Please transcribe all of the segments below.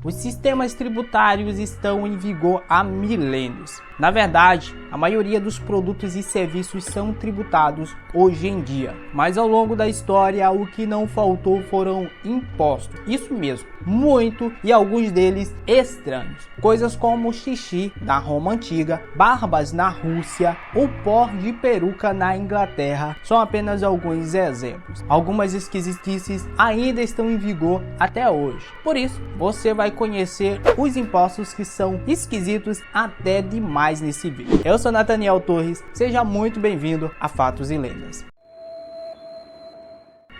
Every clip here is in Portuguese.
os sistemas tributários estão em vigor há milênios. Na verdade, a maioria dos produtos e serviços são tributados hoje em dia, mas ao longo da história o que não faltou foram impostos. Isso mesmo, muito, e alguns deles estranhos. Coisas como o xixi na Roma Antiga, barbas na Rússia, o pó de peruca na Inglaterra são apenas alguns exemplos. Algumas esquisitices ainda estão em vigor até hoje. Por isso, você vai conhecer os impostos que são esquisitos até demais nesse vídeo. Eu sou Nathaniel Torres, seja muito bem-vindo a Fatos e Lendas.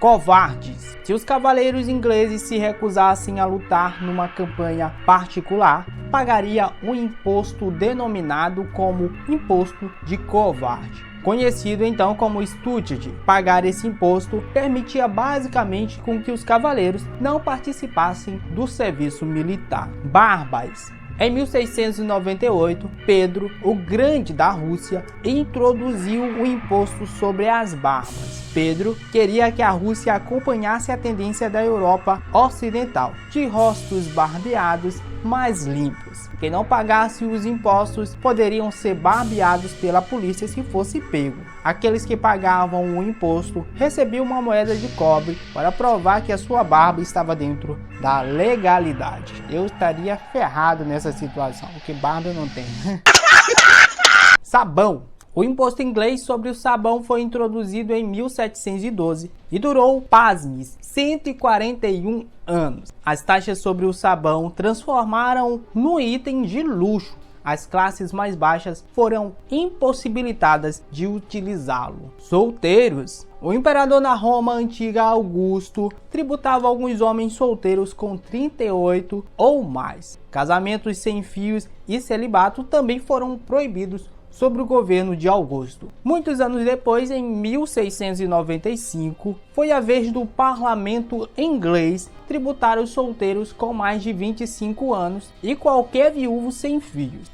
Covardes. Se os cavaleiros ingleses se recusassem a lutar numa campanha particular, pagaria um imposto denominado como Imposto de Covarde, conhecido então como Stutid. Pagar esse imposto permitia basicamente com que os cavaleiros não participassem do serviço militar. Barbas. Em 1698, Pedro, o Grande da Rússia, introduziu o imposto sobre as barbas. Pedro queria que a Rússia acompanhasse a tendência da Europa Ocidental, de rostos barbeados mais limpos. Quem não pagasse os impostos poderiam ser barbeados pela polícia se fosse pego. Aqueles que pagavam o imposto recebiam uma moeda de cobre para provar que a sua barba estava dentro da legalidade. Eu estaria ferrado nessa situação, porque barba eu não tenho. Sabão. O imposto inglês sobre o sabão foi introduzido em 1712 e durou, pasmes, 141 anos. As taxas sobre o sabão transformaram no item de luxo. As classes mais baixas foram impossibilitadas de utilizá-lo. Solteiros. O imperador na Roma Antiga, Augusto, tributava alguns homens solteiros com 38 ou mais. Casamentos sem fios e celibato também foram proibidos sob o governo de Augusto. Muitos anos depois, em 1695, foi a vez do parlamento inglês tributar os solteiros com mais de 25 anos e qualquer viúvo sem filhos.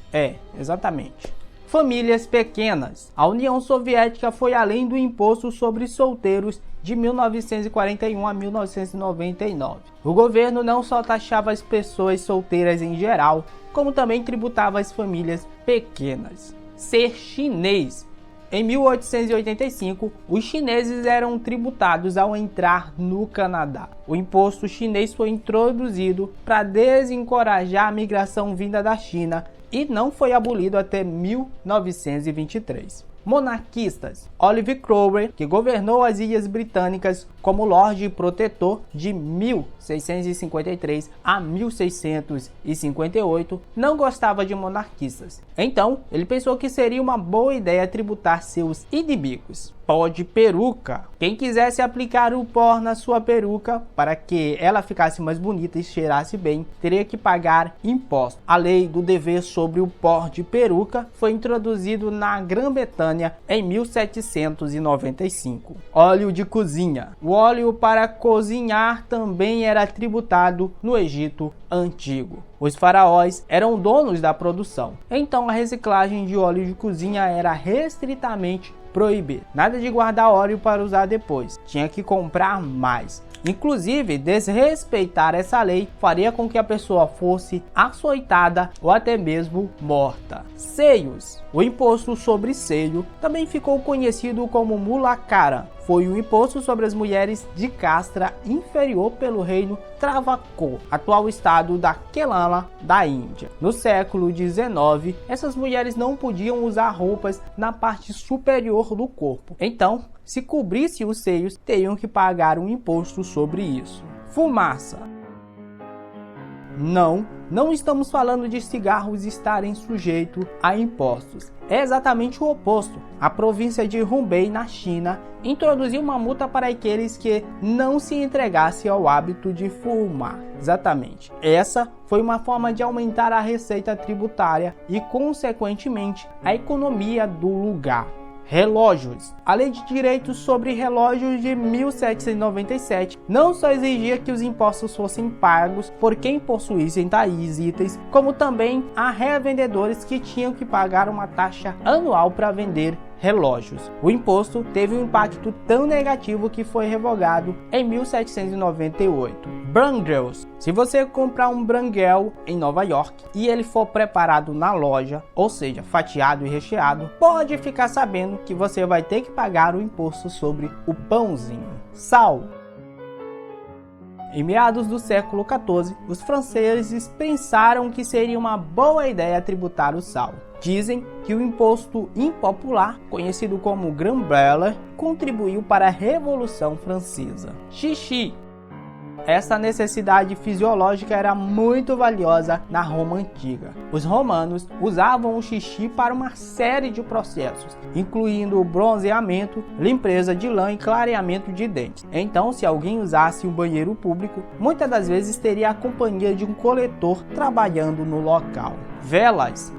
Exatamente. Famílias pequenas. A União Soviética foi além do imposto sobre solteiros de 1941 a 1999. O governo não só taxava as pessoas solteiras em geral, como também tributava as famílias pequenas. Ser chinês. Em 1885, os chineses eram tributados ao entrar no Canadá. O imposto chinês foi introduzido para desencorajar a migração vinda da China e não foi abolido até 1923. Monarquistas. Oliver Cromwell, que governou as Ilhas Britânicas como Lorde Protetor de 1653 a 1658, não gostava de monarquistas. Então, ele pensou que seria uma boa ideia tributar seus inimigos. Pó de peruca. Quem quisesse aplicar o pó na sua peruca para que ela ficasse mais bonita e cheirasse bem, teria que pagar imposto. A lei do dever sobre o pó de peruca foi introduzido na Grã-Bretanha em 1795. Óleo de cozinha. O óleo para cozinhar também era tributado no Egito Antigo. Os faraós eram donos da produção, então a reciclagem de óleo de cozinha era restritamente proibida. Nada de guardar óleo para usar depois, tinha que comprar mais. Inclusive, desrespeitar essa lei faria com que a pessoa fosse açoitada ou até mesmo morta. Seios. O imposto sobre seio também ficou conhecido como mulacara. Foi o imposto sobre as mulheres de casta inferior pelo reino Travancore, atual estado da Kerala, da Índia. No século XIX, essas mulheres não podiam usar roupas na parte superior do corpo. Então, se cobrisse os seios, teriam que pagar um imposto sobre isso. Fumaça. Não estamos falando de cigarros estarem sujeitos a impostos. É exatamente o oposto. A província de Hubei, na China, introduziu uma multa para aqueles que não se entregassem ao hábito de fumar. Exatamente. Essa foi uma forma de aumentar a receita tributária e, consequentemente, a economia do lugar. Relógios. A Lei de Direitos sobre Relógios de 1797 não só exigia que os impostos fossem pagos por quem possuísse tais itens, como também a revendedores que tinham que pagar uma taxa anual para vender relógios. O imposto teve um impacto tão negativo que foi revogado em 1798. Bangles. Se você comprar um Brangle em Nova York e ele for preparado na loja, ou seja, fatiado e recheado, pode ficar sabendo que você vai ter que pagar o imposto sobre o pãozinho. Sal. Em meados do século XIV, os franceses pensaram que seria uma boa ideia tributar o sal. Dizem que o imposto impopular, conhecido como Grand-Brûlé, contribuiu para a Revolução Francesa. Xixi. Essa necessidade fisiológica era muito valiosa na Roma antiga. Os romanos usavam o xixi para uma série de processos, incluindo bronzeamento, limpeza de lã e clareamento de dentes. Então, se alguém usasse um banheiro público, muitas das vezes teria a companhia de um coletor trabalhando no local. Velas.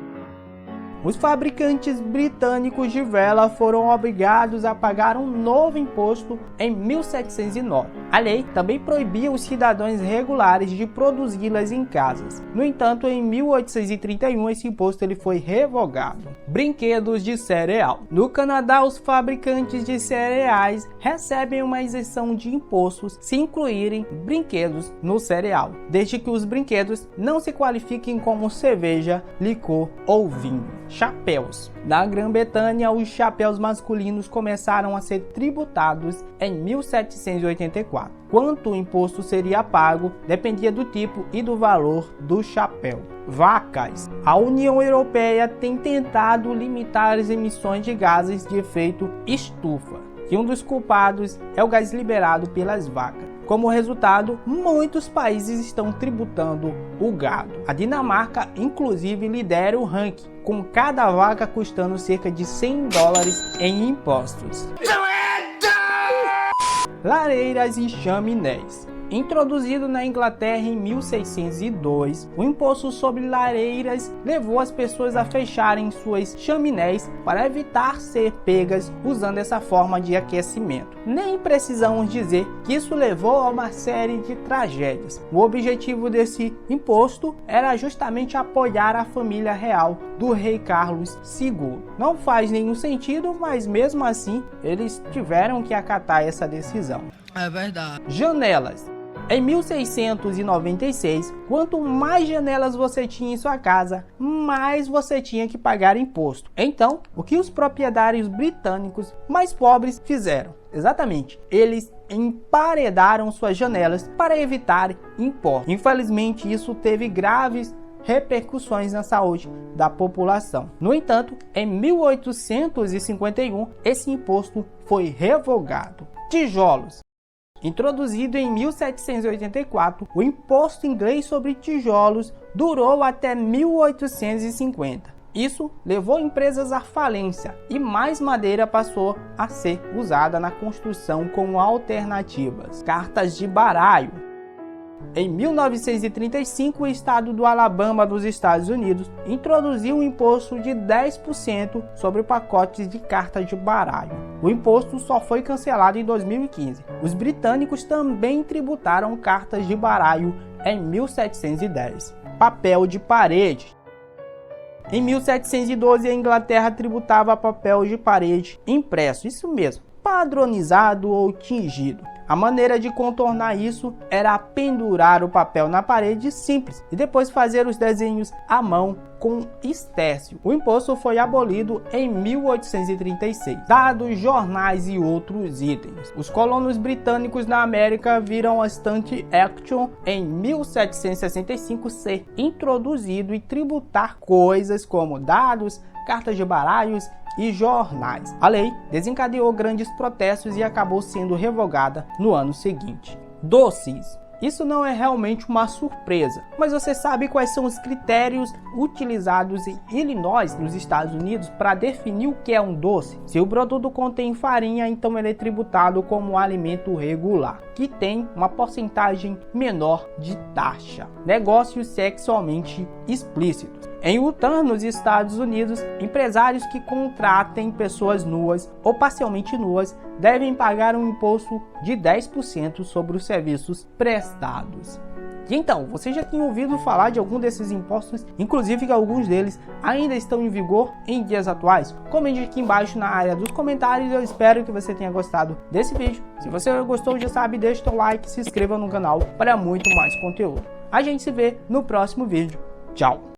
Os fabricantes britânicos de vela foram obrigados a pagar um novo imposto em 1709. A lei também proibia os cidadãos regulares de produzi-las em casas. No entanto, em 1831 esse imposto foi revogado. Brinquedos de cereal. No Canadá, os fabricantes de cereais recebem uma isenção de impostos se incluírem brinquedos no cereal, desde que os brinquedos não se qualifiquem como cerveja, licor ou vinho. Chapéus. Na Grã-Bretanha, os chapéus masculinos começaram a ser tributados em 1784. Quanto o imposto seria pago dependia do tipo e do valor do chapéu. Vacas. A União Europeia tem tentado limitar as emissões de gases de efeito estufa, e um dos culpados é o gás liberado pelas vacas. Como resultado, muitos países estão tributando o gado. A Dinamarca, inclusive, lidera o ranking, com cada vaca custando cerca de $100 em impostos. Lareiras e chaminés. Introduzido na Inglaterra em 1602, o imposto sobre lareiras levou as pessoas a fecharem suas chaminés para evitar ser pegas usando essa forma de aquecimento. Nem precisamos dizer que isso levou a uma série de tragédias. O objetivo desse imposto era justamente apoiar a família real do rei Carlos II. Não faz nenhum sentido, mas mesmo assim eles tiveram que acatar essa decisão. É verdade. Janelas. Em 1696, quanto mais janelas você tinha em sua casa, mais você tinha que pagar imposto. Então, o que os proprietários britânicos mais pobres fizeram? Exatamente, eles emparedaram suas janelas para evitar impostos. Infelizmente, isso teve graves repercussões na saúde da população. No entanto, em 1851, esse imposto foi revogado. Tijolos. Introduzido em 1784, o imposto inglês sobre tijolos durou até 1850. Isso levou empresas à falência e mais madeira passou a ser usada na construção como alternativas. Cartas de baralho. Em 1935, o estado do Alabama dos Estados Unidos introduziu um imposto de 10% sobre pacotes de cartas de baralho. O imposto só foi cancelado em 2015. Os britânicos também tributaram cartas de baralho em 1710. Papel de parede. Em 1712, a Inglaterra tributava papel de parede impresso, isso mesmo, padronizado ou tingido. A maneira de contornar isso era pendurar o papel na parede simples e depois fazer os desenhos à mão com estércio. O imposto foi abolido em 1836. Dados, jornais e outros itens. Os colonos britânicos na América viram a Stamp Action em 1765 ser introduzido e tributar coisas como dados, cartas de baralhos e jornais. A lei desencadeou grandes protestos e acabou sendo revogada no ano seguinte. Doces. Isso não é realmente uma surpresa, mas você sabe quais são os critérios utilizados em Illinois, nos Estados Unidos, para definir o que é um doce? Se o produto contém farinha, então ele é tributado como um alimento regular, que tem uma porcentagem menor de taxa. Negócios sexualmente explícitos. Em Utah, nos Estados Unidos, empresários que contratem pessoas nuas ou parcialmente nuas devem pagar um imposto de 10% sobre os serviços prestados. E então, você já tinha ouvido falar de algum desses impostos, inclusive que alguns deles ainda estão em vigor em dias atuais? Comente aqui embaixo na área dos comentários, eu espero que você tenha gostado desse vídeo. Se você gostou, já sabe, deixa seu like, se inscreva no canal para muito mais conteúdo. A gente se vê no próximo vídeo. Tchau!